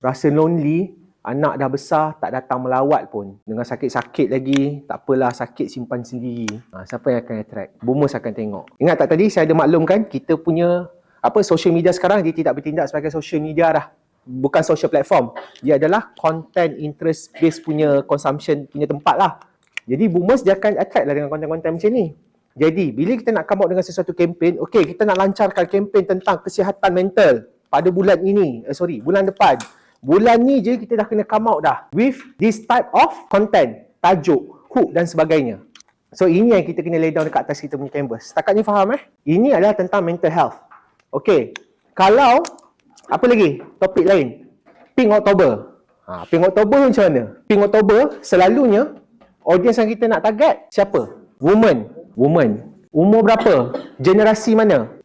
rasa lonely, anak dah besar, tak datang melawat pun. Dengan sakit-sakit lagi, tak apalah, sakit simpan sendiri. Siapa yang akan attract? Boomers akan tengok. Ingat tak tadi saya ada maklumkan, kita punya social media sekarang, dia tidak bertindak sebagai social media dah. Bukan social platform. Dia adalah content interest based punya consumption punya tempat lah. Jadi boomers dia akan attract lah dengan konten-konten macam ni. Jadi bila kita nak come out dengan sesuatu kempen, okey, kita nak lancarkan kempen tentang kesihatan mental pada bulan ini, bulan depan. Bulan ni je kita dah kena come out dah with this type of content, tajuk, hook dan sebagainya. So ini yang kita kena lay down dekat atas kita punya canvas. Setakat ni faham Ini adalah tentang mental health. Okey. Kalau apa lagi? Topik lain. Pink October. Pink October macam mana? Pink October selalunya audience yang kita nak target siapa? Woman. Umur berapa? Generasi mana?